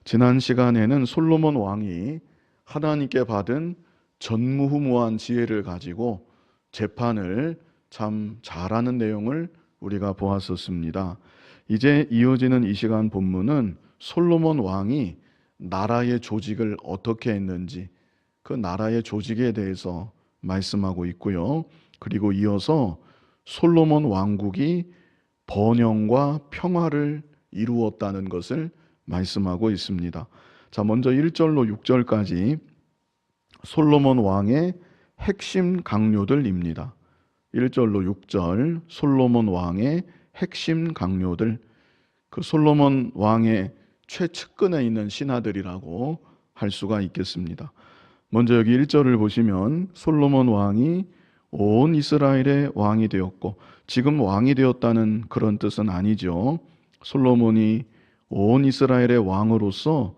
지난 시간에는 솔로몬 왕이 하나님께 받은 전무후무한 지혜를 가지고 재판을 참 잘하는 내용을 우리가 보았었습니다. 이제 이어지는 이 시간 본문은 솔로몬 왕이 나라의 조직을 어떻게 했는지 그 나라의 조직에 대해서 말씀하고 있고요. 그리고 이어서 솔로몬 왕국이 번영과 평화를 이루었다는 것을 말씀하고 있습니다. 자, 먼저 1절로 6절까지 솔로몬 왕의 핵심 강요들입니다. 1절로 6절 솔로몬 왕의 핵심 강요들, 그 솔로몬 왕의 최측근에 있는 신하들이라고 할 수가 있겠습니다. 먼저 여기 1절을 보시면 솔로몬 왕이 온 이스라엘의 왕이 되었고, 지금 왕이 되었다는 그런 뜻은 아니죠. 솔로몬이 온 이스라엘의 왕으로서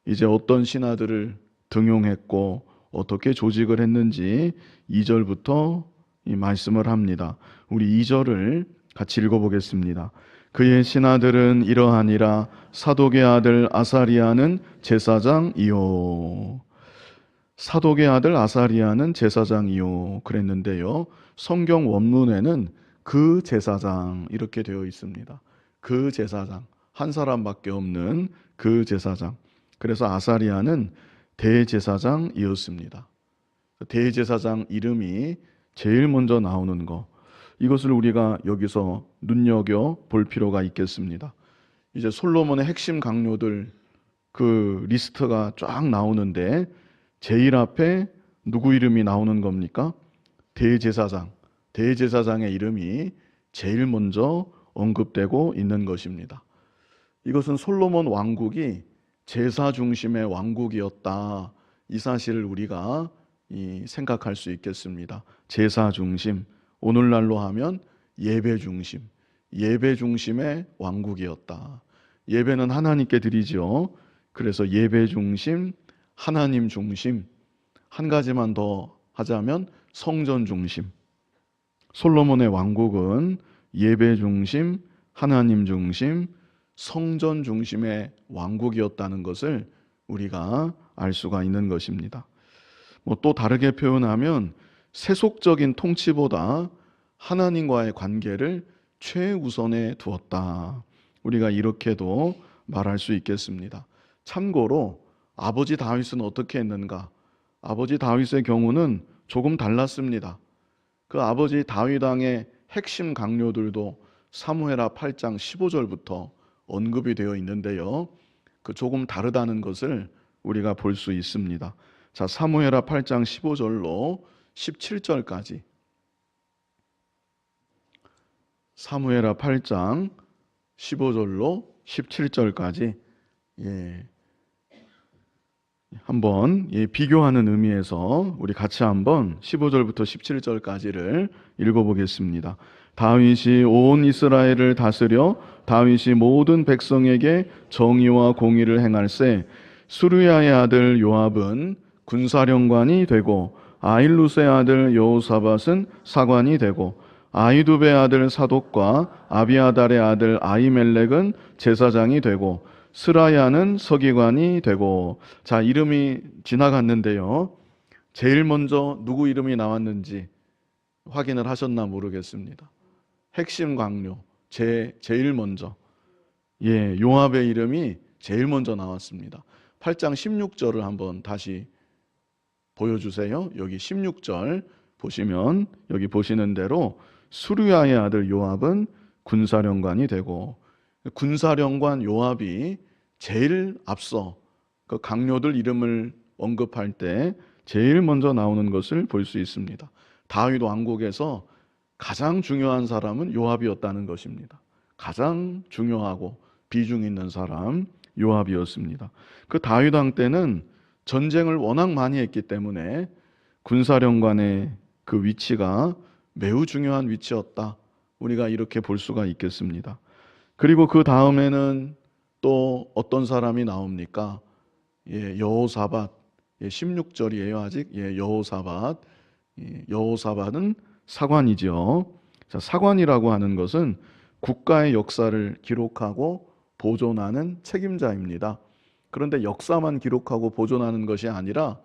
이제 어떤 신하들을 등용했고 어떻게 조직을 했는지 2절부터 이 말씀을 합니다. 우리 2절을 같이 읽어보겠습니다. 그의 신하들은 이러하니라. 사독의 아들 아사리아는 제사장이요. 사독의 아들 아사리아는 제사장이요 그랬는데요. 성경 원문에는 그 제사장 이렇게 되어 있습니다. 그 제사장, 한 사람밖에 없는 그 제사장. 그래서 아사리아는 대제사장이었습니다. 대제사장 이름이 제일 먼저 나오는 거, 이것을 우리가 여기서 눈여겨 볼 필요가 있겠습니다. 이제 솔로몬의 핵심 강요들 그 리스트가 쫙 나오는데 제일 앞에 누구 이름이 나오는 겁니까? 대제사장. 대제사장의 이름이 제일 먼저 언급되고 있는 것입니다. 이것은 솔로몬 왕국이 제사 중심의 왕국이었다. 이 사실을 우리가 생각할 수 있겠습니다. 제사 중심, 오늘날로 하면 예배 중심, 예배 중심의 왕국이었다. 예배는 하나님께 드리죠. 그래서 예배 중심, 하나님 중심, 한 가지만 더 하자면 성전 중심. 솔로몬의 왕국은 예배 중심, 하나님 중심, 성전 중심의 왕국이었다는 것을 우리가 알 수가 있는 것입니다. 또 다르게 표현하면 세속적인 통치보다 하나님과의 관계를 최우선에 두었다. 우리가 이렇게도 말할 수 있겠습니다. 참고로 아버지 다윗은 어떻게 했는가? 아버지 다윗의 경우는 조금 달랐습니다. 그 아버지 다윗 왕의 핵심 강요들도 사무엘하 8장 15절부터 언급이 되어 있는데요. 그 조금 다르다는 것을 우리가 볼 수 있습니다. 자, 사무엘하 8장 15절로 17절까지. 사무엘하 8장 15절로 17절까지 한번 비교하는 의미에서 우리 같이 한번 15절부터 17절까지를 읽어보겠습니다. 다윗이 온 이스라엘을 다스려 다윗이 모든 백성에게 정의와 공의를 행할세 수르야의 아들 요압은 군사령관이 되고 아힐루스의 아들 여호사밧은 사관이 되고 아히두베의 아들 사독과 아비아달의 아들 아히멜렉은 제사장이 되고 스라야는 서기관이 되고. 자, 이름이 지나갔는데요. 제일 먼저 누구 이름이 나왔는지 확인을 하셨나 모르겠습니다. 핵심 강요 제일 먼저 요압의 이름이 제일 먼저 나왔습니다. 8장 16절을 한번 다시 보여주세요. 여기 16절 보시면 여기 보시는 대로 수르야의 아들 요압은 군사령관이 되고, 군사령관 요압이 제일 앞서 그 강요들 이름을 언급할 때 제일 먼저 나오는 것을 볼 수 있습니다. 다윗 왕국에서 가장 중요한 사람은 요압이었다는 것입니다. 가장 중요하고 비중 있는 사람 요압이었습니다. 그 다윗 왕 때는 전쟁을 워낙 많이 했기 때문에 군사령관의 그 위치가 매우 중요한 위치였다. 우리가 이렇게 볼 수가 있겠습니다. 그리고 그 다음에는 또 어떤 사람이 나옵니까? 여호사밧. 16절이에요 아직. 여호사밧. 여호사밧은 사관이죠. 자, 사관이라고 하는 것은 국가의 역사를 기록하고 보존하는 책임자입니다. 그런데 역사만 기록하고 보존하는 것이 아니라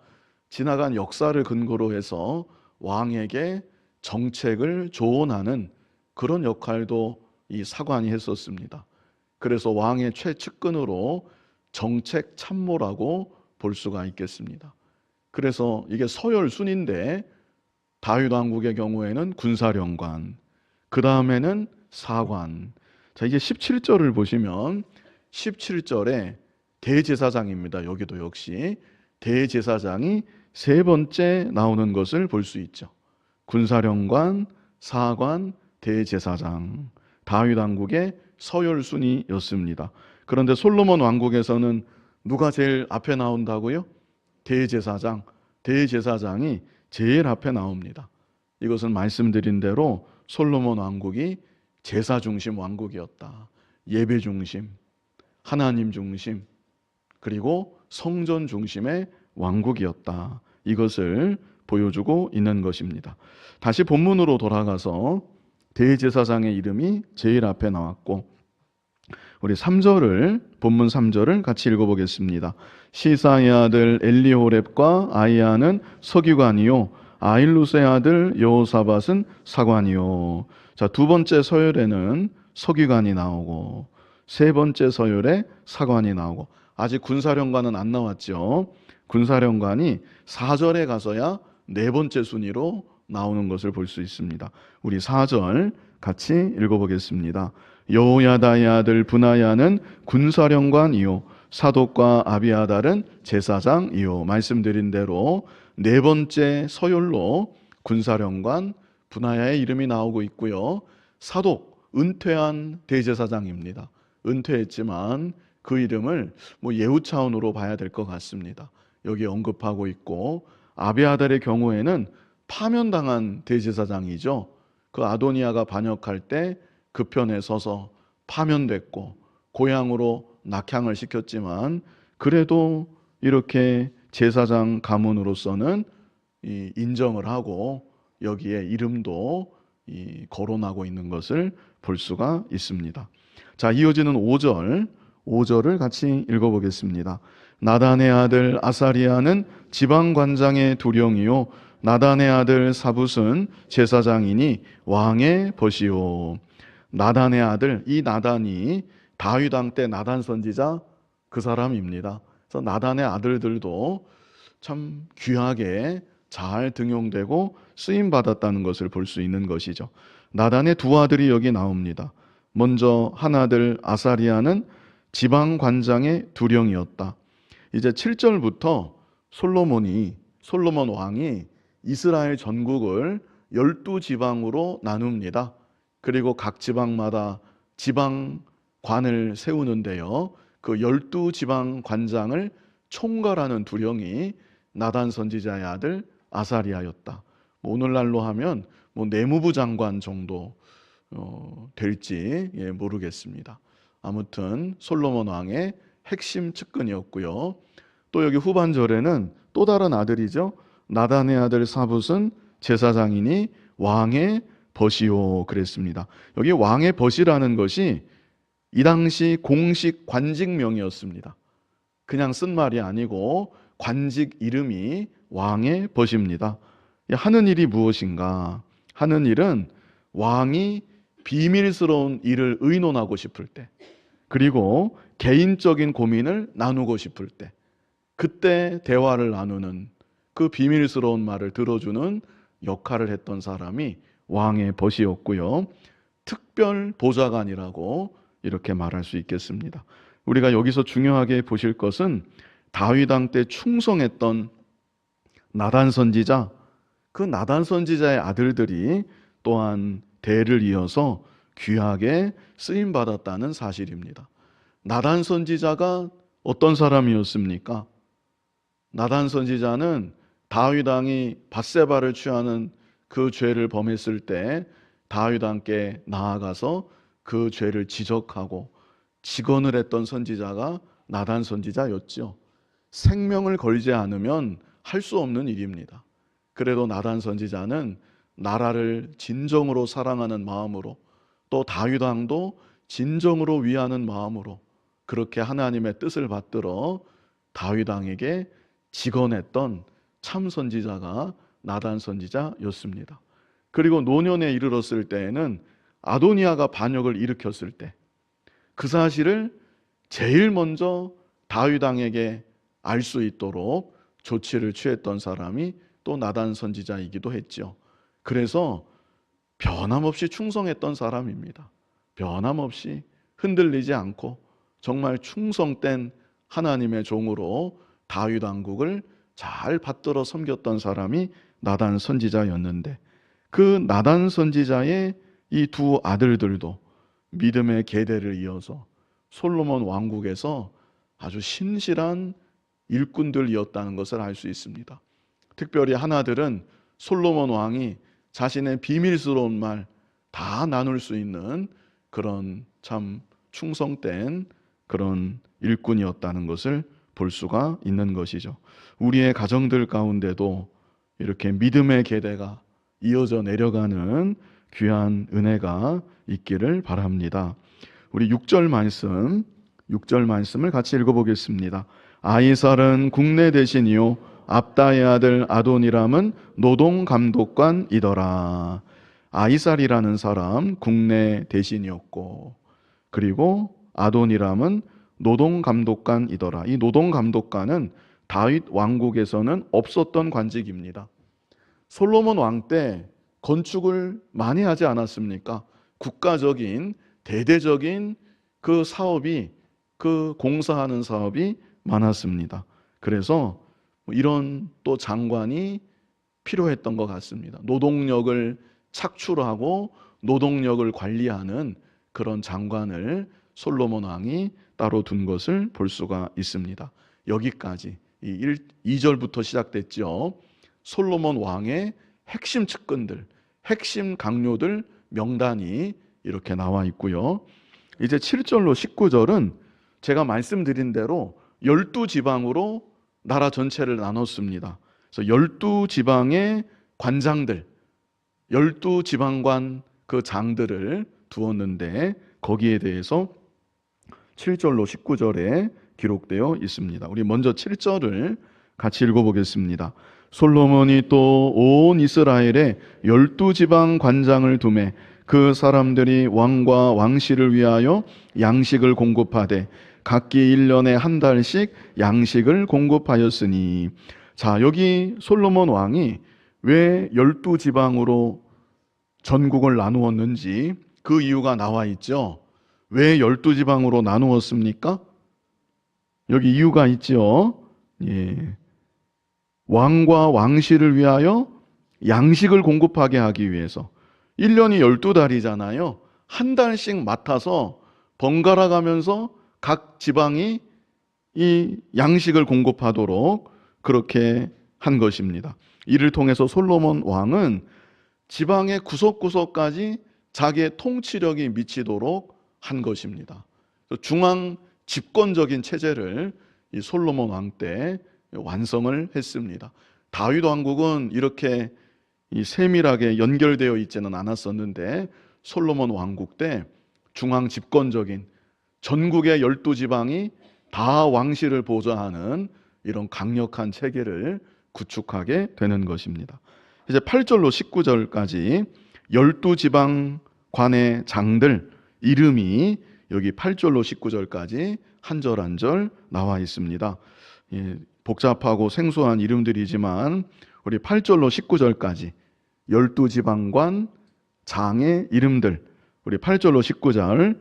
지나간 역사를 근거로 해서 왕에게 정책을 조언하는 그런 역할도 이 사관이 했었습니다. 그래서 왕의 최측근으로 정책 참모라고 볼 수가 있겠습니다. 그래서 이게 서열순인데 다윗 왕국의 경우에는 군사령관, 그 다음에는 사관. 자, 이제 17절을 보시면 17절에 대제사장입니다. 여기도 역시 대제사장이 세 번째 나오는 것을 볼 수 있죠. 군사령관, 사관, 대제사장. 다윗 왕국의 서열순위였습니다. 그런데 솔로몬 왕국에서는 누가 제일 앞에 나온다고요? 대제사장. 대제사장이 제일 앞에 나옵니다. 이것은 말씀드린 대로 솔로몬 왕국이 제사 중심 왕국이었다. 예배 중심, 하나님 중심, 그리고 성전 중심의 왕국이었다. 이것을 보여주고 있는 것입니다. 다시 본문으로 돌아가서 대제사장의 이름이 제일 앞에 나왔고, 우리 3절을 본문 3절을 같이 읽어보겠습니다. 시사의 아들 엘리호렙과 아이야는 서기관이요 아일루스의 아들 여호사밧은 사관이요. 자, 두 번째 서열에는 서기관이 나오고 세 번째 서열에 사관이 나오고, 아직 군사령관은 안 나왔죠. 군사령관이 4절에 가서야 네 번째 순위로 나오는 것을 볼 수 있습니다. 우리 4절 같이 읽어보겠습니다. 여호야다의 아들 브나야는 군사령관이요 사독과 아비아달은 제사장이요. 말씀드린 대로 네 번째 서열로 군사령관 브나야의 이름이 나오고 있고요. 사독, 은퇴한 대제사장입니다. 은퇴했지만 그 이름을 예우 차원으로 봐야 될 것 같습니다. 여기 언급하고 있고, 아비아달의 경우에는 파면당한 대제사장이죠. 그 아도니아가 반역할 때 그 편에 서서 파면됐고 고향으로 낙향을 시켰지만 그래도 이렇게 제사장 가문으로서는 인정을 하고 여기에 이름도 거론하고 있는 것을 볼 수가 있습니다. 자, 이어지는 5절을 같이 읽어보겠습니다. 나단의 아들 아사리아는 지방관장의 두령이요 나단의 아들 사붓은 제사장이니 왕의 벗이요. 나단의 아들, 이 나단이 다윗 왕 때 나단 선지자 그 사람입니다. 그래서 나단의 아들들도 참 귀하게 잘 등용되고 쓰임 받았다는 것을 볼 수 있는 것이죠. 나단의 두 아들이 여기 나옵니다. 먼저 한 아들 아사리아는 지방 관장의 두령이었다. 이제 7절부터 솔로몬 왕이 이스라엘 전국을 12지방으로 나눕니다. 그리고 각 지방마다 지방관을 세우는데요. 그 12지방 관장을 총괄하는 두령이 나단 선지자의 아들 아사리아였다. 오늘날로 하면 내무부 장관 정도 될지 모르겠습니다. 아무튼 솔로몬 왕의 핵심 측근이었고요. 또 여기 후반절에는 또 다른 아들이죠. 나단의 아들 사붓은 제사장이니 왕의 벗이요 그랬습니다. 여기 왕의 벗이라는 것이 이 당시 공식 관직명이었습니다. 그냥 쓴 말이 아니고 관직 이름이 왕의 벗입니다. 하는 일이 무엇인가? 하는 일은 왕이 비밀스러운 일을 의논하고 싶을 때, 그리고 개인적인 고민을 나누고 싶을 때, 그때 대화를 나누는, 그 비밀스러운 말을 들어주는 역할을 했던 사람이 왕의 벗이었고요. 특별 보좌관이라고 이렇게 말할 수 있겠습니다. 우리가 여기서 중요하게 보실 것은 다윗 왕 때 충성했던 나단 선지자, 그 나단 선지자의 아들들이 또한 대를 이어서 귀하게 쓰임 받았다는 사실입니다. 나단 선지자가 어떤 사람이었습니까? 나단 선지자는 다윗 왕이 밧세바를 취하는 그 죄를 범했을 때 다윗 왕께 나아가서 그 죄를 지적하고 직언을 했던 선지자가 나단 선지자였죠. 생명을 걸지 않으면 할 수 없는 일입니다. 그래도 나단 선지자는 나라를 진정으로 사랑하는 마음으로, 또 다윗 왕도 진정으로 위하는 마음으로 그렇게 하나님의 뜻을 받들어 다윗 왕에게 직언했던 참 선지자가 나단 선지자였습니다. 그리고 노년에 이르렀을 때에는 아도니아가 반역을 일으켰을 때 그 사실을 제일 먼저 다윗 왕에게 알 수 있도록 조치를 취했던 사람이 또 나단 선지자이기도 했죠. 그래서 변함없이 충성했던 사람입니다. 변함없이 흔들리지 않고 정말 충성된 하나님의 종으로 다윗 왕국을 잘 받들어 섬겼던 사람이 나단 선지자였는데, 그 나단 선지자의 이 두 아들들도 믿음의 계대를 이어서 솔로몬 왕국에서 아주 신실한 일꾼들이었다는 것을 알 수 있습니다. 특별히 하나들은 솔로몬 왕이 자신의 비밀스러운 말 다 나눌 수 있는 그런 참 충성된 그런 일꾼이었다는 것을 볼 수가 있는 것이죠. 우리의 가정들 가운데도 이렇게 믿음의 계대가 이어져 내려가는 귀한 은혜가 있기를 바랍니다. 우리 6절 말씀을 같이 읽어보겠습니다. 아이살은 국내 대신이요 압다의 아들 아도니람은 노동감독관이더라. 아이살이라는 사람 국내 대신이었고, 그리고 아도니람은 노동감독관이더라. 이 노동감독관은 다윗 왕국에서는 없었던 관직입니다. 솔로몬 왕 때 건축을 많이 하지 않았습니까? 국가적인 대대적인 그 사업이, 그 공사하는 사업이 많았습니다. 그래서 이런 또 장관이 필요했던 것 같습니다. 노동력을 착출하고 노동력을 관리하는 그런 장관을 솔로몬 왕이 따로 둔 것을 볼 수가 있습니다. 여기까지 2절부터 시작됐죠. 솔로몬 왕의 핵심 측근들, 핵심 강요들 명단이 이렇게 나와 있고요. 이제 7절로 19절은 제가 말씀드린 대로 12지방으로 나라 전체를 나눴습니다. 그래서 12지방의 관장들, 12지방관 그 장들을 두었는데 거기에 대해서 7절로 19절에 기록되어 있습니다. 우리 먼저 7절을 같이 읽어보겠습니다. 솔로몬이 또 온 이스라엘에 12지방 관장을 두매 그 사람들이 왕과 왕실을 위하여 양식을 공급하되 각기 1년에 한 달씩 양식을 공급하였으니. 자, 여기 솔로몬 왕이 왜 12지방으로 전국을 나누었는지 그 이유가 나와 있죠. 왜 12지방으로 나누었습니까? 여기 이유가 있죠. 예. 왕과 왕실을 위하여 양식을 공급하게 하기 위해서. 1년이 12달이잖아요. 한 달씩 맡아서 번갈아 가면서 각 지방이 이 양식을 공급하도록 그렇게 한 것입니다. 이를 통해서 솔로몬 왕은 지방의 구석구석까지 자기의 통치력이 미치도록 한 것입니다. 중앙 집권적인 체제를 이 솔로몬 왕 때 완성을 했습니다. 다윗 왕국은 이렇게 세밀하게 연결되어 있지는 않았었는데 솔로몬 왕국 때 중앙 집권적인 전국의 12지방이 다 왕실을 보좌하는 이런 강력한 체계를 구축하게 되는 것입니다. 이제 8절로 19절까지 12지방관의 장들 이름이 여기 8절로 19절까지 한 절 한 절 나와 있습니다. 복잡하고 생소한 이름들이지만 우리 8절로 19절까지 12지방관 장의 이름들, 우리 8절로 19절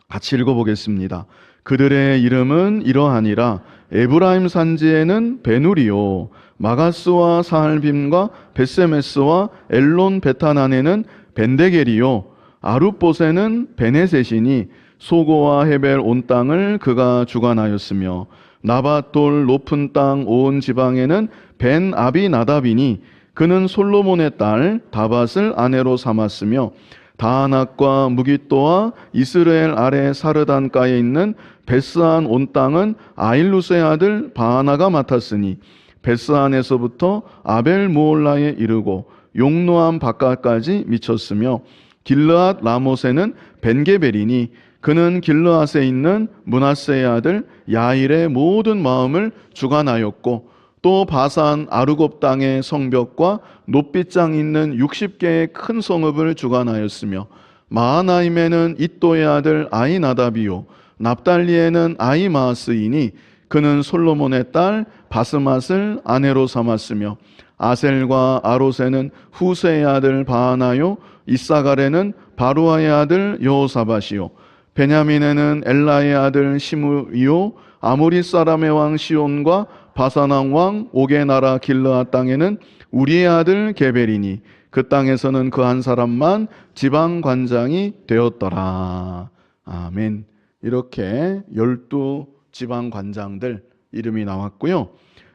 같이 읽어보겠습니다. 그들의 이름은 이러하니라. 에브라임 산지에는 베누리요 마가스와 사할빔과 베세메스와 엘론 베타난에는 벤데겔이요 아룻봇에는 베네셋이니 소고와 헤벨 온 땅을 그가 주관하였으며 나밧돌 높은 땅 온 지방에는 벤 아비나답이니 그는 솔로몬의 딸 다밧을 아내로 삼았으며 다하낫과 무깃도와 이스라엘 아래 사르단가에 있는 베스안 온 땅은 아일루스의 아들 바하나가 맡았으니 베스안에서부터 아벨 무올라에 이르고 용노암 바깥까지 미쳤으며 길르앗 라못에는 벤게벨이니 그는 길르앗에 있는 므낫세의 아들 야일의 모든 마음을 주관하였고 또 바산 아르곱 땅의 성벽과 놋빗장 있는 60개의 큰 성읍을 주관하였으며 마하나임에는 잇도의 아들 아히나답이요 납달리에는 아히마아스이니 그는 솔로몬의 딸 바스맛을 아내로 삼았으며 아셀과 아롯에는 후세의 아들 바하나요 이사갈에는 바루아의 아들 여호사밧이요 베냐민에는 엘라의 아들 시므이요 아모리 사람의 왕 시온과 바사난 왕 옥의 나라 길르앗 땅에는 우리의 아들 게벨이니 그 땅에서는 그 한 사람만 지방 관장이 되었더라. 아멘. 이렇게 12 지방 관장들 이름이 나왔고요.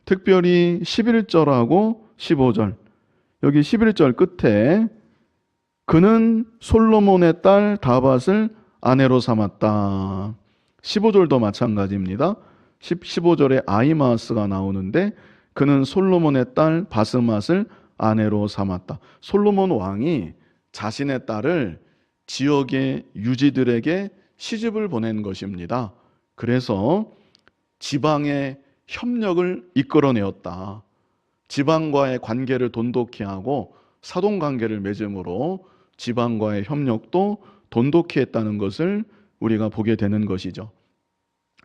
특별히 11절하고 15절, 여기 11절 끝에 그는 솔로몬의 딸 다밧을 아내로 삼았다. 15절도 마찬가지입니다. 15절에 아히마아스가 나오는데 그는 솔로몬의 딸 바스맛을 아내로 삼았다. 솔로몬 왕이 자신의 딸을 지역의 유지들에게 시집을 보낸 것입니다. 그래서 지방의 협력을 이끌어내었다. 지방과의 관계를 돈독히 하고 사돈관계를 맺음으로 지방과의 협력도 돈독히 했다는 것을 우리가 보게 되는 것이죠.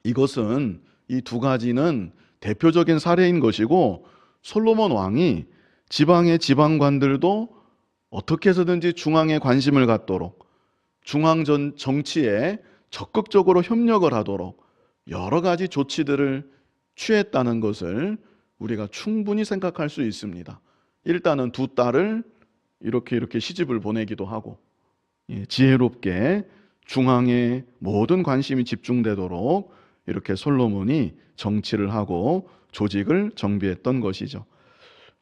이것은 이 두 가지는 대표적인 사례인 것이고 솔로몬 왕이 지방의 지방관들도 어떻게 해서든지 중앙에 관심을 갖도록 중앙 정치에 적극적으로 협력을 하도록 여러 가지 조치들을 취했다는 것을 우리가 충분히 생각할 수 있습니다. 일단은 두 딸을 이렇게 시집을 보내기도 하고 지혜롭게 중앙에 모든 관심이 집중되도록 이렇게 솔로몬이 정치를 하고 조직을 정비했던 것이죠.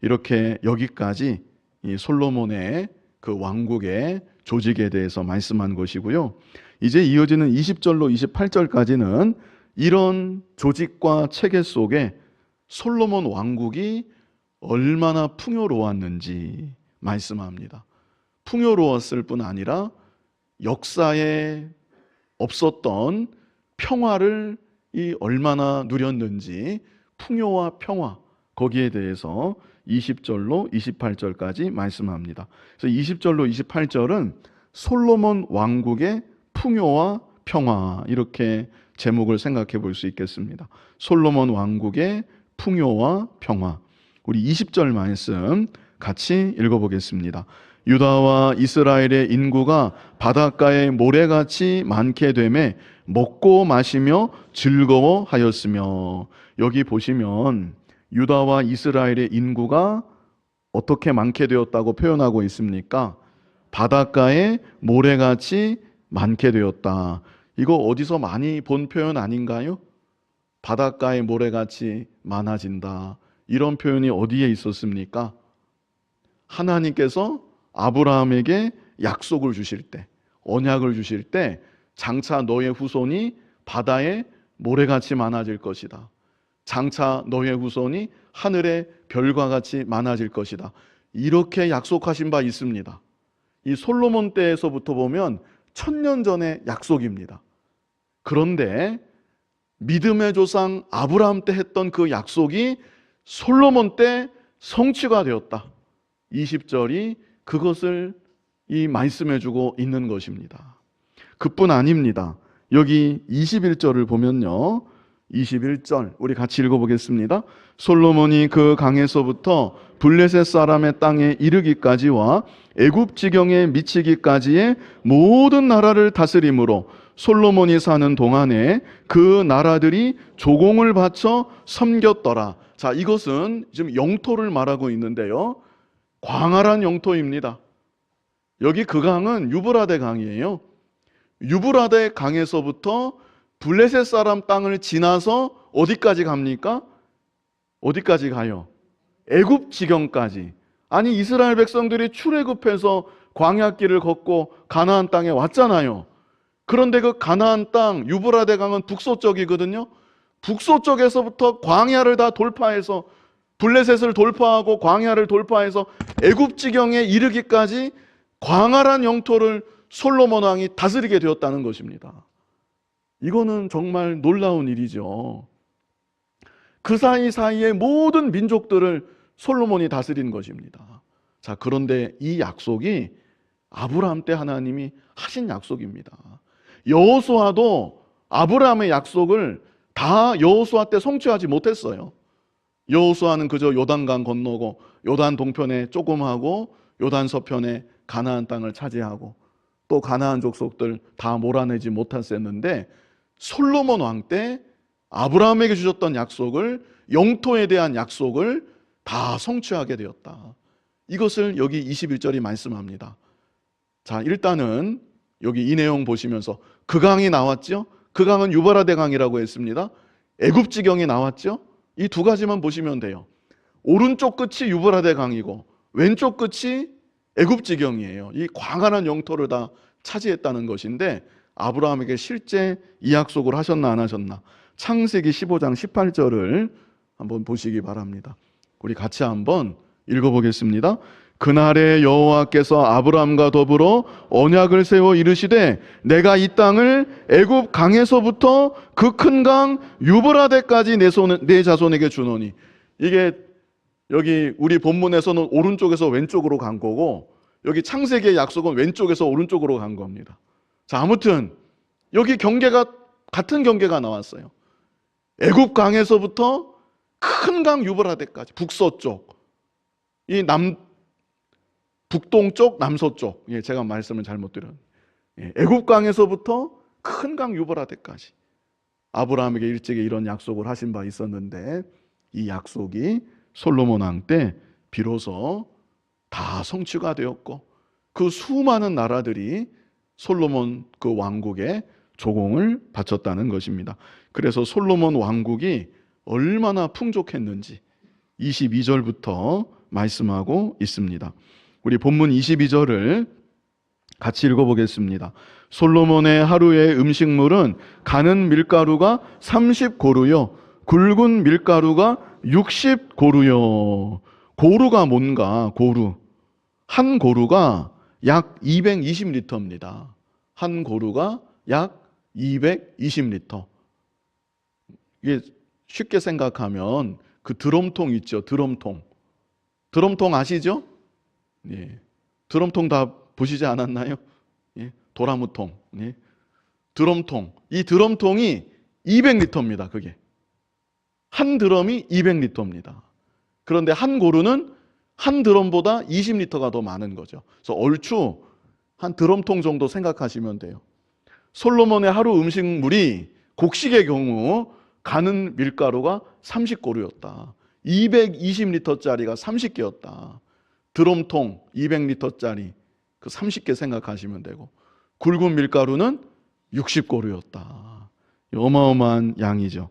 이렇게 여기까지 이 솔로몬의 그 왕국의 조직에 대해서 말씀한 것이고요. 이제 이어지는 20절로 28절까지는 이런 조직과 체계 속에 솔로몬 왕국이 얼마나 풍요로웠는지 말씀합니다. 풍요로웠을 뿐 아니라 역사에 없었던 평화를 얼마나 누렸는지 풍요와 평화 거기에 대해서 20절로 28절까지 말씀합니다. 그래서 20절로 28절은 솔로몬 왕국의 풍요와 평화 이렇게 제목을 생각해 볼 수 있겠습니다. 솔로몬 왕국의 풍요와 평화. 우리 20절 말씀 같이 읽어보겠습니다. 유다와 이스라엘의 인구가 바닷가에 모래같이 많게 되매 먹고 마시며 즐거워하였으며. 여기 보시면 유다와 이스라엘의 인구가 어떻게 많게 되었다고 표현하고 있습니까? 바닷가에 모래같이 많게 되었다. 이거 어디서 많이 본 표현 아닌가요? 바닷가에 모래같이 많아진다. 이런 표현이 어디에 있었습니까? 하나님께서 아브라함에게 약속을 주실 때, 언약을 주실 때 장차 너의 후손이 바다에 모래같이 많아질 것이다. 장차 너의 후손이 하늘의 별과 같이 많아질 것이다. 이렇게 약속하신 바 있습니다. 이 솔로몬 때에서부터 보면 1000년 전의 약속입니다. 그런데 믿음의 조상 아브라함 때 했던 그 약속이 솔로몬 때 성취가 되었다. 20절이 그것을 말씀해 주고 있는 것입니다. 그뿐 아닙니다. 여기 21절을 보면요. 21절 우리 같이 읽어보겠습니다. 솔로몬이 그 강에서부터 블레셋 사람의 땅에 이르기까지와 애굽 지경에 미치기까지의 모든 나라를 다스림으로 솔로몬이 사는 동안에 그 나라들이 조공을 바쳐 섬겼더라. 자, 이것은 지금 영토를 말하고 있는데요. 광활한 영토입니다. 여기 그 강은 유브라데 강이에요. 유브라데 강에서부터 블레셋 사람 땅을 지나서 어디까지 갑니까? 어디까지 가요? 애굽 지경까지. 아니 이스라엘 백성들이 출애굽해서 광야길을 걷고 가나안 땅에 왔잖아요. 그런데 그 가나안 땅 유브라데 강은 북서쪽이거든요. 북서쪽에서부터 광야를 다 돌파해서 블레셋을 돌파하고 광야를 돌파해서 애굽 지경에 이르기까지 광활한 영토를 솔로몬 왕이 다스리게 되었다는 것입니다. 이거는 정말 놀라운 일이죠. 그 사이사이에 모든 민족들을 솔로몬이 다스린 것입니다. 자, 그런데 이 약속이 아브라함 때 하나님이 하신 약속입니다. 여호수아도 아브라함의 약속을 다 여호수아 때 성취하지 못했어요. 여호수아는 그저 요단강 건너고 요단 동편에 조금 하고 요단 서편에 가나안 땅을 차지하고 또 가나안 족속들 다 몰아내지 못했었는데, 솔로몬 왕 때 아브라함에게 주셨던 약속을, 영토에 대한 약속을 다 성취하게 되었다. 이것을 여기 21절이 말씀합니다. 자, 일단은 여기 이 내용 보시면서 그 강이 나왔죠? 그 강은 유브라데 강이라고 했습니다. 애굽지경이 나왔죠? 이 두 가지만 보시면 돼요. 오른쪽 끝이 유브라데 강이고 왼쪽 끝이 애굽지경이에요. 이 광활한 영토를 다 차지했다는 것인데, 아브라함에게 실제 이 약속을 하셨나 안 하셨나? 창세기 15장 18절을 한번 보시기 바랍니다. 우리 같이 한번 읽어보겠습니다. 그날에 여호와께서 아브라함과 더불어 언약을 세워 이르시되 내가 이 땅을 애굽 강에서부터 그 큰 강 유브라데까지 내 자손에게 주노니. 이게 여기 우리 본문에서는 오른쪽에서 왼쪽으로 간 거고, 여기 창세기의 약속은 왼쪽에서 오른쪽으로 간 겁니다. 자, 아무튼 여기 경계가 같은 경계가 나왔어요. 애굽 강에서부터 큰 강 유브라데까지, 북서쪽, 이 북동쪽, 남서쪽. 제가 말씀을 잘못 드렸네요. 애굽 강에서부터 큰 강 유브라데까지 아브라함에게 일찍이 이런 약속을 하신 바 있었는데, 이 약속이 솔로몬 왕 때 비로소 다 성취가 되었고, 그 수많은 나라들이 솔로몬 그 왕국에 조공을 바쳤다는 것입니다. 그래서 솔로몬 왕국이 얼마나 풍족했는지 22절부터 말씀하고 있습니다. 우리 본문 22절을 같이 읽어보겠습니다. 솔로몬의 하루의 음식물은 가는 밀가루가 30고루요 굵은 밀가루가 60고루요. 고루가 뭔가? 고루. 한 고루가 약 220리터입니다. 한 고루가 약 220리터. 이게 쉽게 생각하면 그 드럼통 있죠. 드럼통. 드럼통 아시죠? 예. 드럼통 다 보시지 않았나요? 예. 도라무통. 예. 드럼통. 이 드럼통이 200리터입니다. 그게. 한 드럼이 200리터입니다. 그런데 한 고루는 한 드럼보다 20리터가 더 많은 거죠. 그래서 얼추 한 드럼통 정도 생각하시면 돼요. 솔로몬의 하루 음식물이 곡식의 경우 가는 밀가루가 30고루였다. 220리터짜리가 30개였다. 드럼통 200리터짜리 그 30개 생각하시면 되고, 굵은 밀가루는 60고루였다. 어마어마한 양이죠.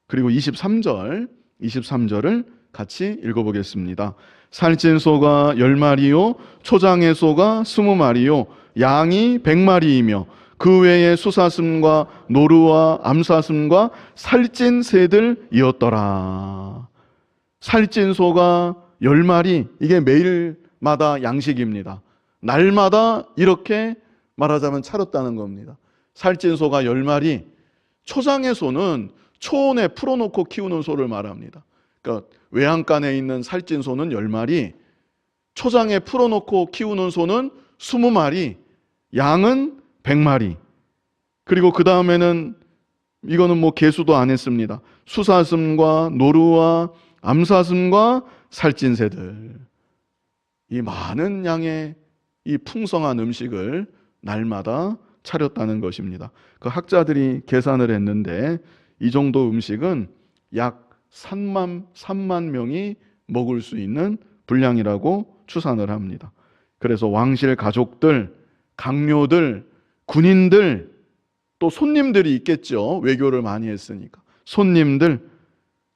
그리고 23절을 같이 읽어보겠습니다. 살찐 소가 10마리요 초장의 소가 20마리요 양이 100마리이며 그 외에 수사슴과 노루와 암사슴과 살찐 새들이었더라. 살찐 소가 10마리, 이게 매일마다 양식입니다. 날마다 이렇게 말하자면 차렸다는 겁니다. 살찐 소가 10마리, 초장의 소는 초원에 풀어놓고 키우는 소를 말합니다. 그러니까 외양간에 있는 살찐 소는 10마리, 초장에 풀어놓고 키우는 소는 20마리, 양은 100마리. 그리고 그 다음에는 이거는 뭐 개수도 안 했습니다. 수사슴과 노루와 암사슴과 살찐 새들. 이 많은 양의 이 풍성한 음식을 날마다 차렸다는 것입니다. 그 학자들이 계산을 했는데 이 정도 음식은 약 3만 명이 먹을 수 있는 분량이라고 추산을 합니다. 그래서 왕실 가족들, 강요들, 군인들, 또 손님들이 있겠죠. 외교를 많이 했으니까. 손님들,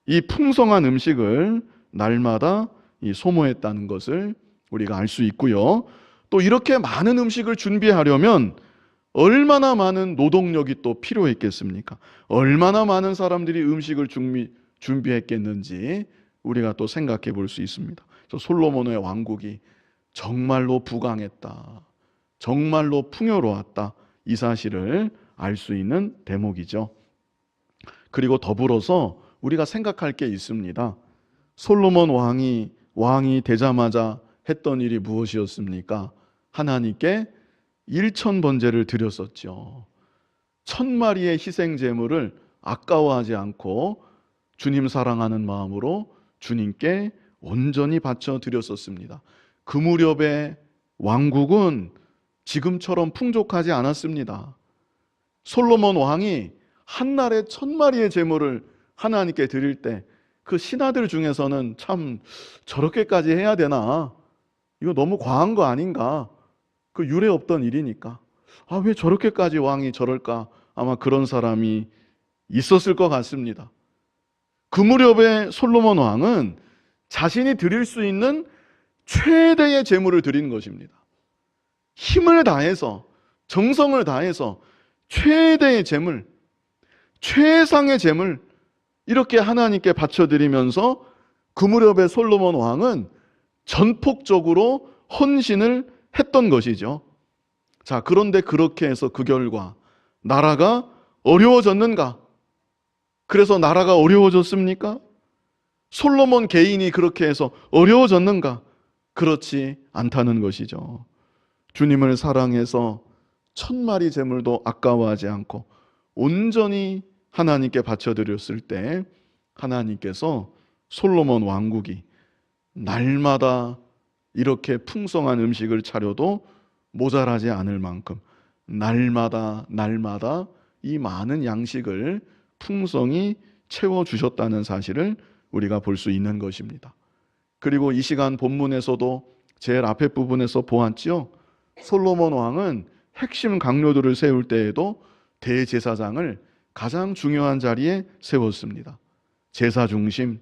이 풍성한 음식을 날마다 소모했다는 것을 우리가 알 수 있고요. 또 이렇게 많은 음식을 준비하려면 얼마나 많은 노동력이 또 필요했겠습니까? 얼마나 많은 사람들이 음식을 준비했겠는지 우리가 또 생각해 볼 수 있습니다. 솔로몬의 왕국이 정말로 부강했다. 정말로 풍요로웠다. 이 사실을 알 수 있는 대목이죠. 그리고 더불어서 우리가 생각할 게 있습니다. 솔로몬 왕이 되자마자 했던 일이 무엇이었습니까? 하나님께 일천번제를 드렸었죠. 1000마리의 희생 제물을 아까워하지 않고 주님 사랑하는 마음으로 주님께 온전히 바쳐 드렸었습니다. 그 무렵의 왕국은 지금처럼 풍족하지 않았습니다. 솔로몬 왕이 한날에 1000마리의 제물을 하나님께 드릴 때 그 신하들 중에서는 참 저렇게까지 해야 되나? 이거 너무 과한 거 아닌가? 그 유례 없던 일이니까. 왜 저렇게까지 왕이 저럴까? 아마 그런 사람이 있었을 것 같습니다. 그 무렵에 솔로몬 왕은 자신이 드릴 수 있는 최대의 제물을 드린 것입니다. 힘을 다해서, 정성을 다해서 최대의 제물, 최상의 제물 이렇게 하나님께 바쳐드리면서 그 무렵의 솔로몬 왕은 전폭적으로 헌신을 했던 것이죠. 자, 그런데 그렇게 해서 그 결과 나라가 어려워졌는가? 그래서 나라가 어려워졌습니까? 솔로몬 개인이 그렇게 해서 어려워졌는가? 그렇지 않다는 것이죠. 주님을 사랑해서 1000마리 제물도 아까워하지 않고 온전히 하나님께 바쳐드렸을 때 하나님께서 솔로몬 왕국이 날마다 이렇게 풍성한 음식을 차려도 모자라지 않을 만큼 날마다 이 많은 양식을 풍성히 채워주셨다는 사실을 우리가 볼 수 있는 것입니다. 그리고 이 시간 본문에서도 제일 앞에 부분에서 보았지요. 솔로몬 왕은 핵심 강료들을 세울 때에도 대제사장을 가장 중요한 자리에 세웠습니다. 제사 중심,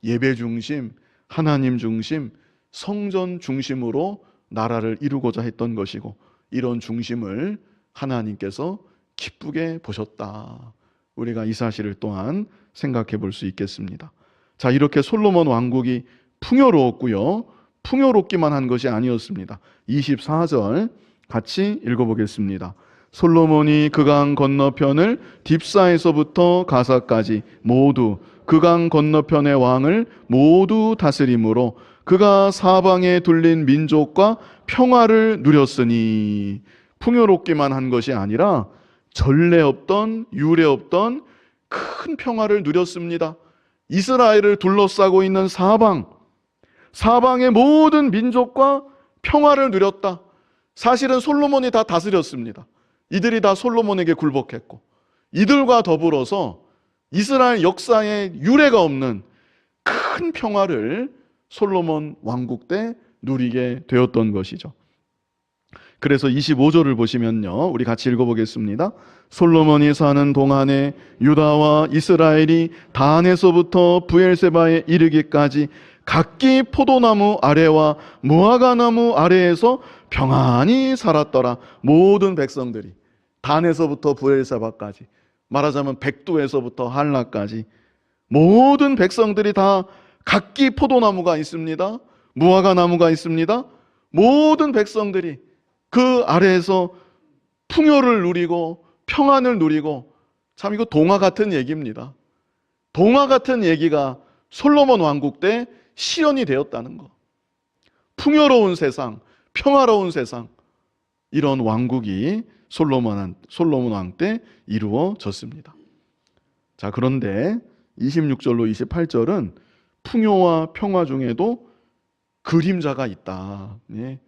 예배 중심, 하나님 중심, 성전 중심으로 나라를 이루고자 했던 것이고 이런 중심을 하나님께서 기쁘게 보셨다. 우리가 이 사실을 또한 생각해 볼 수 있겠습니다. 자, 이렇게 솔로몬 왕국이 풍요로웠고요. 풍요롭기만 한 것이 아니었습니다. 24절 같이 읽어보겠습니다. 솔로몬이 그강 건너편을 딥사에서부터 가사까지 모두 그강 건너편의 왕을 모두 다스림으로 그가 사방에 둘린 민족과 평화를 누렸으니 풍요롭기만 한 것이 아니라 전례 없던 유례 없던 큰 평화를 누렸습니다. 이스라엘을 둘러싸고 있는 사방의 모든 민족과 평화를 누렸다. 사실은 솔로몬이 다 다스렸습니다. 이들이 다 솔로몬에게 굴복했고 이들과 더불어서 이스라엘 역사에 유례가 없는 큰 평화를 솔로몬 왕국 때 누리게 되었던 것이죠. 그래서 25절을 보시면요, 우리 같이 읽어보겠습니다. 솔로몬이 사는 동안에 유다와 이스라엘이 단에서부터 브엘세바에 이르기까지 각기 포도나무 아래와 무화과나무 아래에서 평안히 살았더라. 모든 백성들이 단에서부터 브엘세바까지, 말하자면 백두에서부터 한라까지 모든 백성들이 다 각기 포도나무가 있습니다. 무화과나무가 있습니다. 모든 백성들이 그 아래에서 풍요를 누리고 평안을 누리고, 참 이거 동화 같은 얘기입니다. 동화 같은 얘기가 솔로몬 왕국 때 실현이 되었다는 것. 풍요로운 세상, 평화로운 세상, 이런 왕국이 솔로몬 왕 때 이루어졌습니다. 자, 그런데 26절로 28절은 풍요와 평화 중에도 그림자가 있다. 예.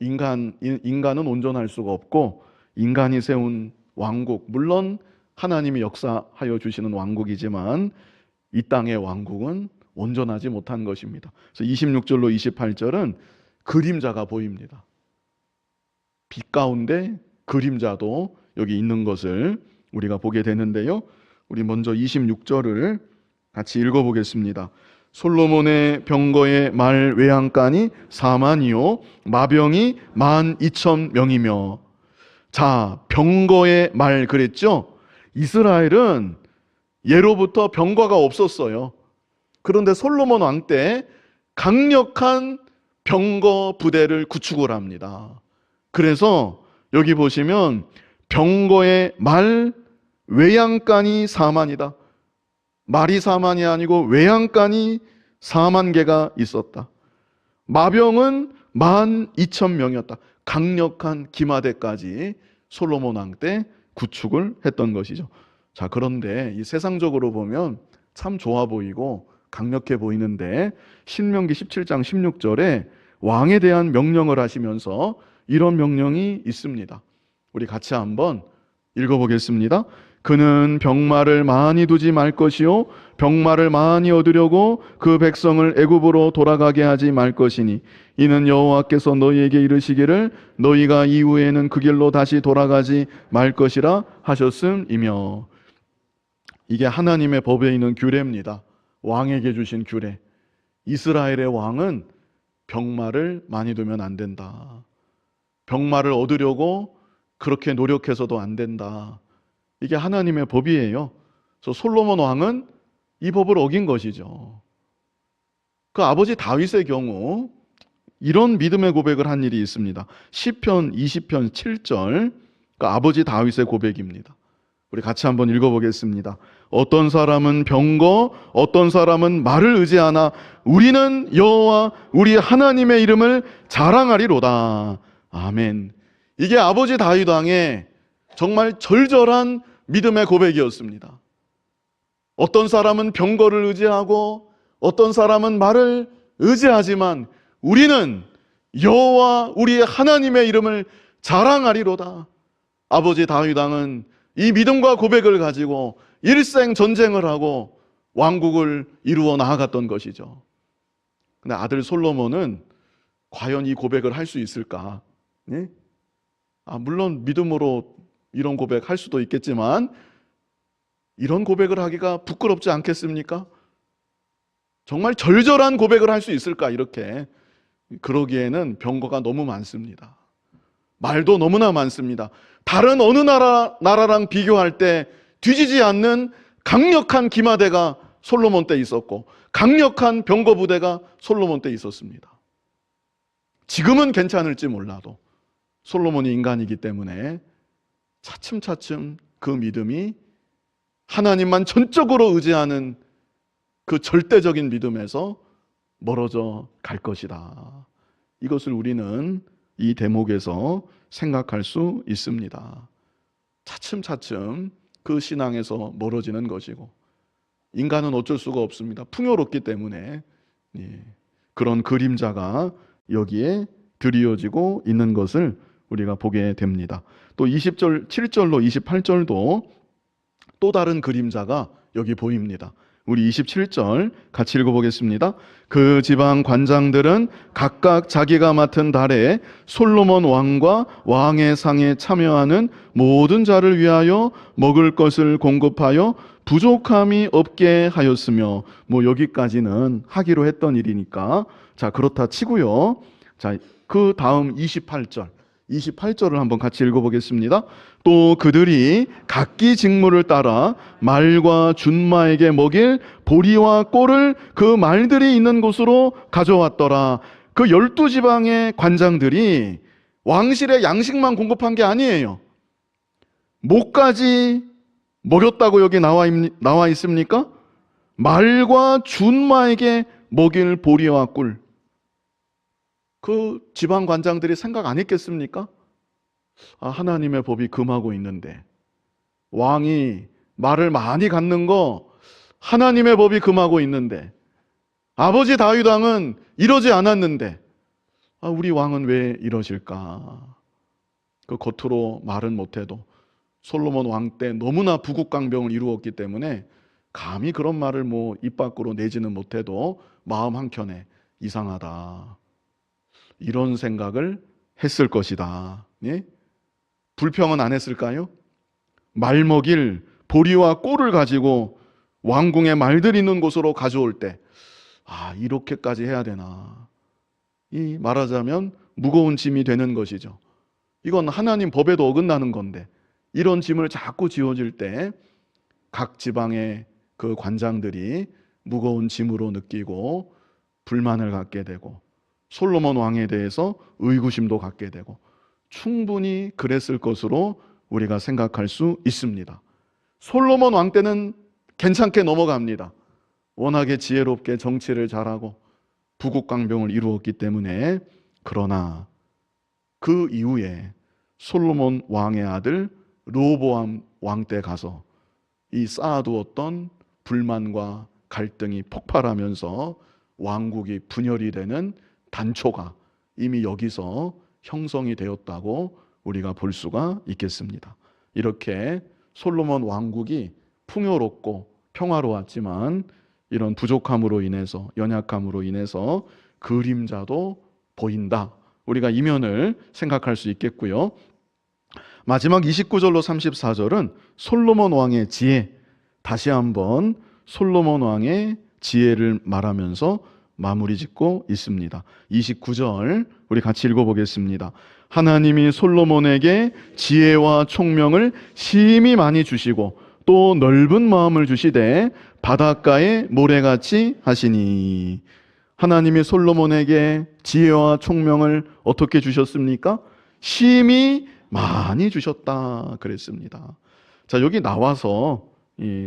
인간은 온전할 수가 없고 인간이 세운 왕국, 물론 하나님이 역사하여 주시는 왕국이지만 이 땅의 왕국은 온전하지 못한 것입니다. 그래서 26절로 28절은 그림자가 보입니다. 빛 가운데 그림자도 여기 있는 것을 우리가 보게 되는데요. 우리 먼저 26절을 같이 읽어보겠습니다. 솔로몬의 병거의 말 외양간이 4만이요 마병이 12,000명이며. 자, 병거의 말 그랬죠? 이스라엘은 예로부터 병거가 없었어요. 그런데 솔로몬 왕 때 강력한 병거 부대를 구축을 합니다. 그래서 여기 보시면 병거의 말 외양간이 4만이다. 말이 4만이 아니고 외양간이 4만 개가 있었다. 마병은 12,000명이었다. 강력한 기마대까지 솔로몬 왕 때 구축을 했던 것이죠. 자, 그런데 이 세상적으로 보면 참 좋아 보이고 강력해 보이는데 신명기 17장 16절에 왕에 대한 명령을 하시면서 이런 명령이 있습니다. 우리 같이 한번 읽어보겠습니다. 그는 병마를 많이 두지 말 것이요 병마를 많이 얻으려고 그 백성을 애굽으로 돌아가게 하지 말 것이니 이는 여호와께서 너희에게 이르시기를 너희가 이후에는 그 길로 다시 돌아가지 말 것이라 하셨음이며. 이게 하나님의 법에 있는 규례입니다. 왕에게 주신 규례. 이스라엘의 왕은 병마를 많이 두면 안 된다. 병마를 얻으려고 그렇게 노력해서도 안 된다. 이게 하나님의 법이에요. 그래서 솔로몬 왕은 이 법을 어긴 것이죠. 그 아버지 다윗의 경우 이런 믿음의 고백을 한 일이 있습니다. 시편 20편 7절, 그 아버지 다윗의 고백입니다. 우리 같이 한번 읽어보겠습니다. 어떤 사람은 병거, 어떤 사람은 말을 의지하나 우리는 여호와 우리 하나님의 이름을 자랑하리로다. 아멘. 이게 아버지 다윗 왕의 정말 절절한 믿음의 고백이었습니다. 어떤 사람은 병거를 의지하고 어떤 사람은 말을 의지하지만 우리는 여호와 우리 하나님의 이름을 자랑하리로다. 아버지 다윗 왕은 이 믿음과 고백을 가지고 일생 전쟁을 하고 왕국을 이루어 나아갔던 것이죠. 근데 아들 솔로몬은 과연 이 고백을 할 수 있을까? 네? 물론 믿음으로 이런 고백할 수도 있겠지만 이런 고백을 하기가 부끄럽지 않겠습니까? 정말 절절한 고백을 할 수 있을까? 이렇게. 그러기에는 병거가 너무 많습니다. 말도 너무나 많습니다. 다른 어느 나라랑 비교할 때 뒤지지 않는 강력한 기마대가 솔로몬 때 있었고 강력한 병거 부대가 솔로몬 때 있었습니다. 지금은 괜찮을지 몰라도 솔로몬이 인간이기 때문에 차츰차츰 그 믿음이 하나님만 전적으로 의지하는 그 절대적인 믿음에서 멀어져 갈 것이다. 이것을 우리는 이 대목에서 생각할 수 있습니다. 차츰차츰 그 신앙에서 멀어지는 것이고 인간은 어쩔 수가 없습니다. 풍요롭기 때문에 그런 그림자가 여기에 드리워지고 있는 것을 우리가 보게 됩니다. 또 20절, 7절로 28절도 또 다른 그림자가 여기 보입니다. 우리 27절 같이 읽어보겠습니다. 그 지방 관장들은 각각 자기가 맡은 달에 솔로몬 왕과 왕의 상에 참여하는 모든 자를 위하여 먹을 것을 공급하여 부족함이 없게 하였으며, 여기까지는 하기로 했던 일이니까 자, 그렇다 치고요. 자, 그 다음 28절을 한번 같이 읽어보겠습니다. 또 그들이 각기 직무를 따라 말과 준마에게 먹일 보리와 꼴을 그 말들이 있는 곳으로 가져왔더라. 그 12지방의 관장들이 왕실에 양식만 공급한 게 아니에요. 뭐까지 먹였다고 여기 나와 있습니까? 말과 준마에게 먹일 보리와 꿀. 그 지방 관장들이 생각 안 했겠습니까? 하나님의 법이 금하고 있는데, 왕이 말을 많이 갖는 거 하나님의 법이 금하고 있는데, 아버지 다윗 왕은 이러지 않았는데 우리 왕은 왜 이러실까? 그 겉으로 말은 못해도 솔로몬 왕 때 너무나 부국강병을 이루었기 때문에 감히 그런 말을 입 밖으로 내지는 못해도 마음 한켠에 이상하다, 이런 생각을 했을 것이다. 예? 불평은 안 했을까요? 말 먹일 보리와 꼴을 가지고 왕궁에 말들 있는 곳으로 가져올 때 이렇게까지 해야 되나? 이 말하자면 무거운 짐이 되는 것이죠. 이건 하나님 법에도 어긋나는 건데 이런 짐을 자꾸 지어질 때 각 지방의 그 관장들이 무거운 짐으로 느끼고 불만을 갖게 되고 솔로몬 왕에 대해서 의구심도 갖게 되고 충분히 그랬을 것으로 우리가 생각할 수 있습니다. 솔로몬 왕 때는 괜찮게 넘어갑니다. 워낙에 지혜롭게 정치를 잘하고 부국강병을 이루었기 때문에. 그러나 그 이후에 솔로몬 왕의 아들 르호보암 왕 때 가서 이 쌓아두었던 불만과 갈등이 폭발하면서 왕국이 분열이 되는 단초가 이미 여기서 형성이 되었다고 우리가 볼 수가 있겠습니다. 이렇게 솔로몬 왕국이 풍요롭고 평화로웠지만 이런 부족함으로 인해서, 연약함으로 인해서 그림자도 보인다. 우리가 이면을 생각할 수 있겠고요. 마지막 29절로 34절은 솔로몬 왕의 지혜, 다시 한번 솔로몬 왕의 지혜를 말하면서 마무리 짓고 있습니다. 29절 우리 같이 읽어보겠습니다. 하나님이 솔로몬에게 지혜와 총명을 심히 많이 주시고 또 넓은 마음을 주시되 바닷가에 모래같이 하시니. 하나님이 솔로몬에게 지혜와 총명을 어떻게 주셨습니까? 심히 많이 주셨다 그랬습니다. 자, 여기 나와서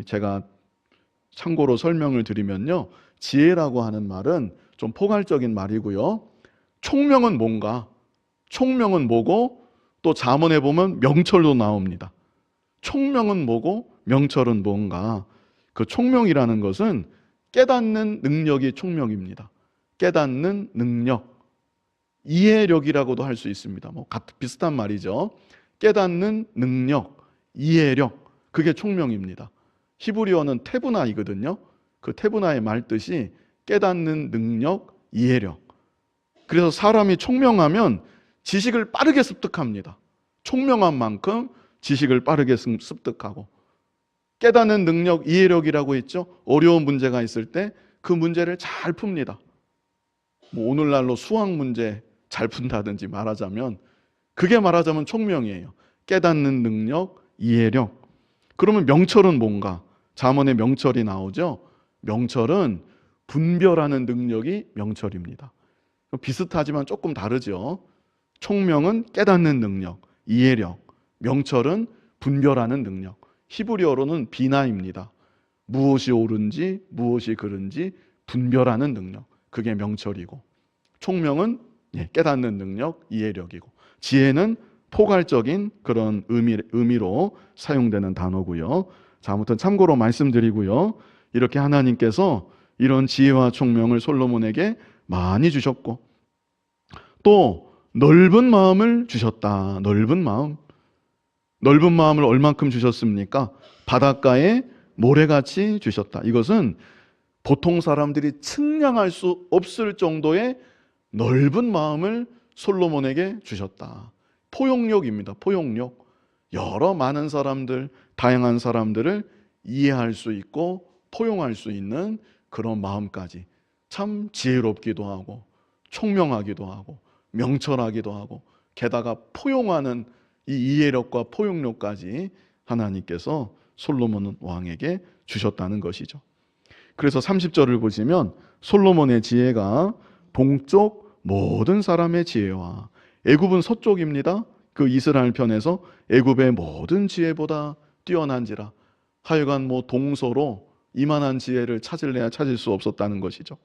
제가 참고로 설명을 드리면요, 지혜라고 하는 말은 좀 포괄적인 말이고요. 총명은 뭔가? 총명은 뭐고? 또 잠언에 보면 명철도 나옵니다. 총명은 뭐고 명철은 뭔가? 그 총명이라는 것은 깨닫는 능력이 총명입니다. 깨닫는 능력, 이해력이라고도 할 수 있습니다. 비슷한 말이죠. 깨닫는 능력, 이해력, 그게 총명입니다. 히브리어는 테브나이거든요. 그 테브나의 말 뜻이 깨닫는 능력, 이해력. 그래서 사람이 총명하면 지식을 빠르게 습득합니다. 총명한 만큼 지식을 빠르게 습득하고, 깨닫는 능력, 이해력이라고 했죠. 어려운 문제가 있을 때 그 문제를 잘 풉니다. 오늘날로 수학 문제 잘 푼다든지 말하자면, 그게 말하자면 총명이에요. 깨닫는 능력, 이해력. 그러면 명철은 뭔가? 잠언에 명철이 나오죠. 명철은 분별하는 능력이 명철입니다. 비슷하지만 조금 다르죠. 총명은 깨닫는 능력, 이해력. 명철은 분별하는 능력. 히브리어로는 비나입니다. 무엇이 옳은지 무엇이 그른지 분별하는 능력, 그게 명철이고, 총명은 깨닫는 능력, 이해력이고, 지혜는 포괄적인 그런 의미로 사용되는 단어고요. 자, 아무튼 참고로 말씀드리고요. 이렇게 하나님께서 이런 지혜와 총명을 솔로몬에게 많이 주셨고, 또 넓은 마음을 주셨다. 넓은 마음. 넓은 마음을 얼만큼 주셨습니까? 바닷가에 모래같이 주셨다. 이것은 보통 사람들이 측량할 수 없을 정도의 넓은 마음을 솔로몬에게 주셨다. 포용력입니다. 포용력. 여러 많은 사람들, 다양한 사람들을 이해할 수 있고 포용할 수 있는 그런 마음까지. 참 지혜롭기도 하고 총명하기도 하고 명철하기도 하고, 게다가 포용하는 이 이해력과 포용력까지 하나님께서 솔로몬 왕에게 주셨다는 것이죠. 그래서 30절을 보시면 솔로몬의 지혜가 동쪽 모든 사람의 지혜와, 애굽은 서쪽입니다. 그 이스라엘 편에서 애굽의 모든 지혜보다 뛰어난지라. 하여간 동서로 이만한 지혜를 찾을래야 찾을 수 없었다는 것이죠.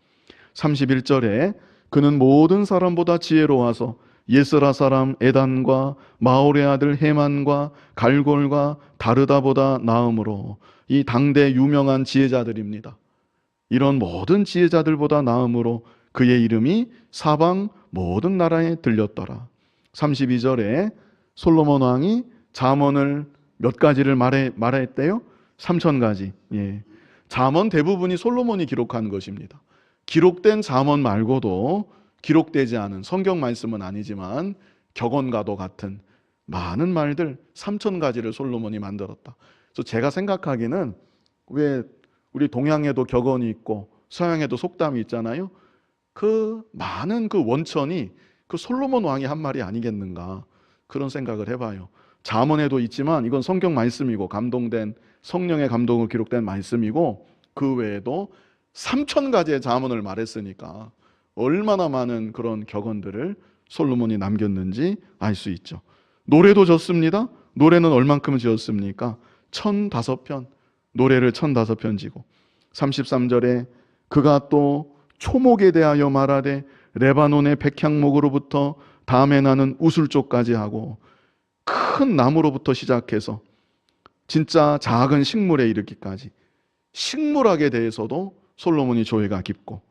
31절에 그는 모든 사람보다 지혜로워서 예스라 사람 에단과 마올의 아들 헤만과 갈골과 다르다보다 나음으로. 이 당대 유명한 지혜자들입니다. 이런 모든 지혜자들보다 나음으로 그의 이름이 사방 모든 나라에 들렸더라. 32절에 솔로몬 왕이 잠언을 몇 가지를 말했대요? 3,000가지. 잠언 대부분이 솔로몬이 기록한 것입니다. 기록된 잠언 말고도 기록되지 않은 성경 말씀은 아니지만 격언과도 같은 많은 말들 3,000가지를 솔로몬이 만들었다. 그래서 제가 생각하기는, 왜 우리 동양에도 격언이 있고 서양에도 속담이 있잖아요. 그 많은 그 원천이 그 솔로몬 왕이 한 말이 아니겠는가, 그런 생각을 해봐요. 잠언에도 있지만 이건 성경 말씀이고 감동된 성령의 감동으로 기록된 말씀이고, 그 외에도 3,000가지의 잠언을 말했으니까 얼마나 많은 그런 격언들을 솔로몬이 남겼는지 알 수 있죠. 노래도 졌습니다. 노래는 얼만큼 지었습니까? 1005편. 노래를 1005편 지고 33절에 그가 또 초목에 대하여 말하되 레바논의 백향목으로부터 다음에 나는 우술쪽까지 하고 큰 나무로부터 시작해서 진짜 작은 식물에 이르기까지 식물학에 대해서도 솔로몬이 조예가 깊고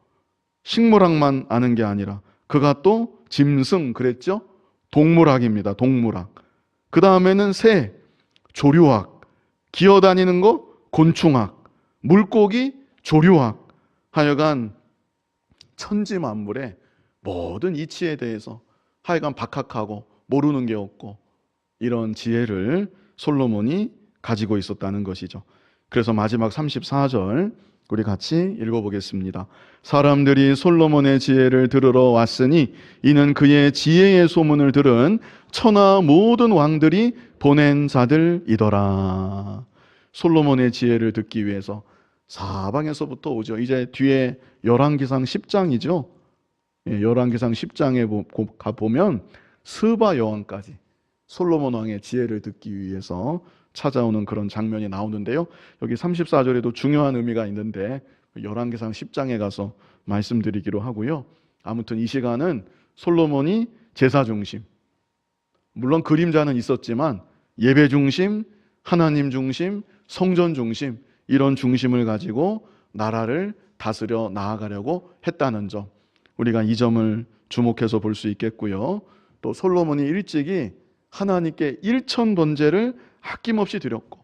식물학만 아는 게 아니라 그가 또 짐승 그랬죠? 동물학입니다. 동물학. 그 다음에는 새, 조류학, 기어다니는 거 곤충학, 물고기 조류학, 하여간 천지만물의 모든 이치에 대해서 하여간 박학하고 모르는 게 없고 이런 지혜를 솔로몬이 가지고 있었다는 것이죠. 그래서 마지막 34절 우리 같이 읽어보겠습니다. 사람들이 솔로몬의 지혜를 들으러 왔으니 이는 그의 지혜의 소문을 들은 천하 모든 왕들이 보낸 자들이더라. 솔로몬의 지혜를 듣기 위해서 사방에서부터 오죠. 이제 뒤에 열왕기상 10장이죠. 열왕기상 10장에 가보면 스바 여왕까지 솔로몬 왕의 지혜를 듣기 위해서 찾아오는 그런 장면이 나오는데요. 여기 34절에도 중요한 의미가 있는데 열왕기상 10장에 가서 말씀드리기로 하고요. 아무튼 이 시간은 솔로몬이 제사 중심, 물론 그림자는 있었지만 예배 중심, 하나님 중심, 성전 중심 이런 중심을 가지고 나라를 다스려 나아가려고 했다는 점, 우리가 이 점을 주목해서 볼 수 있겠고요. 또 솔로몬이 일찍이 하나님께 일천 번제를 아낌없이 드렸고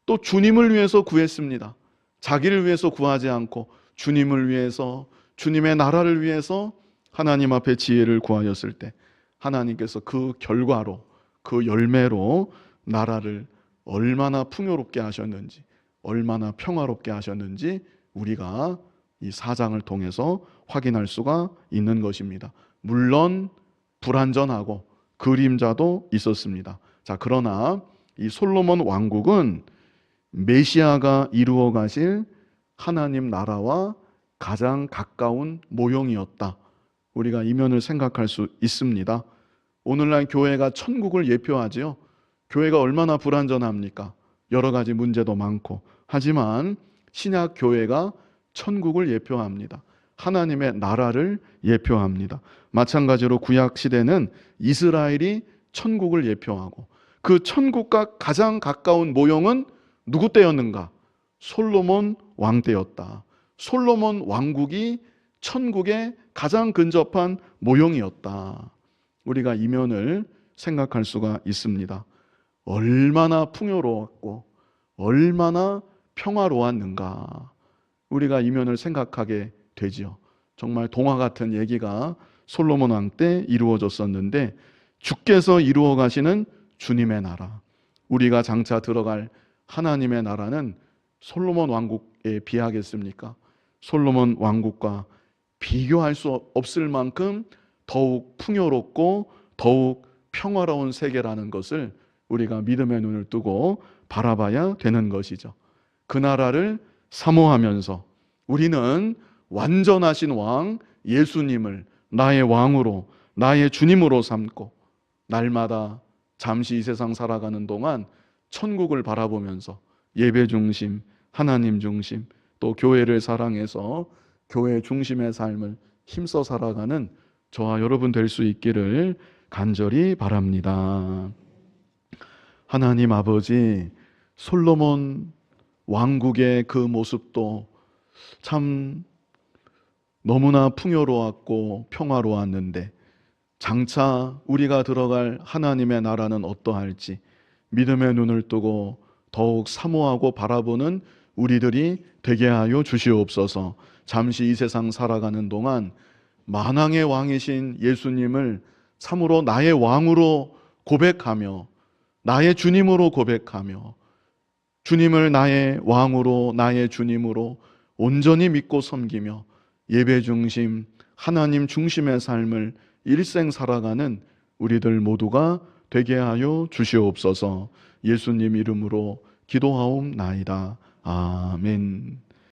또 주님을 위해서 구했습니다. 자기를 위해서 구하지 않고 주님을 위해서, 주님의 나라를 위해서 하나님 앞에 지혜를 구하였을 때 하나님께서 그 결과로, 그 열매로 나라를 얼마나 풍요롭게 하셨는지, 얼마나 평화롭게 하셨는지 우리가 이 사장을 통해서 확인할 수가 있는 것입니다. 물론 불완전하고 그림자도 있었습니다. 자, 그러나 이 솔로몬 왕국은 메시아가 이루어 가실 하나님 나라와 가장 가까운 모형이었다. 우리가 이면을 생각할 수 있습니다. 오늘날 교회가 천국을 예표하지요. 교회가 얼마나 불완전합니까? 여러 가지 문제도 많고. 하지만 신약 교회가 천국을 예표합니다. 하나님의 나라를 예표합니다. 마찬가지로 구약 시대는 이스라엘이 천국을 예표하고 그 천국과 가장 가까운 모형은 누구 때였는가? 솔로몬 왕 때였다. 솔로몬 왕국이 천국에 가장 근접한 모형이었다. 우리가 이면을 생각할 수가 있습니다. 얼마나 풍요로웠고 얼마나 평화로웠는가. 우리가 이면을 생각하게 되지요. 정말 동화 같은 얘기가 솔로몬 왕 때 이루어졌었는데 주께서 이루어 가시는 주님의 나라, 우리가 장차 들어갈 하나님의 나라는 솔로몬 왕국에 비하겠습니까? 솔로몬 왕국과 비교할 수 없을 만큼 더욱 풍요롭고 더욱 평화로운 세계라는 것을 우리가 믿음의 눈을 뜨고 바라봐야 되는 것이죠. 그 나라를 사모하면서 우리는 완전하신 왕 예수님을 나의 왕으로, 나의 주님으로 삼고 날마다 잠시 이 세상 살아가는 동안 천국을 바라보면서 예배 중심, 하나님 중심, 또 교회를 사랑해서 교회 중심의 삶을 힘써 살아가는 저와 여러분 될 수 있기를 간절히 바랍니다. 하나님 아버지, 솔로몬 왕국의 그 모습도 참 너무나 풍요로웠고 평화로웠는데 장차 우리가 들어갈 하나님의 나라는 어떠할지 믿음의 눈을 뜨고 더욱 사모하고 바라보는 우리들이 되게 하여 주시옵소서. 잠시 이 세상 살아가는 동안 만왕의 왕이신 예수님을 참으로 나의 왕으로 고백하며 나의 주님으로 고백하며 주님을 나의 왕으로, 나의 주님으로 온전히 믿고 섬기며 예배 중심, 하나님 중심의 삶을 일생 살아가는 우리들 모두가 되게 하여 주시옵소서. 예수님 이름으로 기도하옵나이다. 아멘.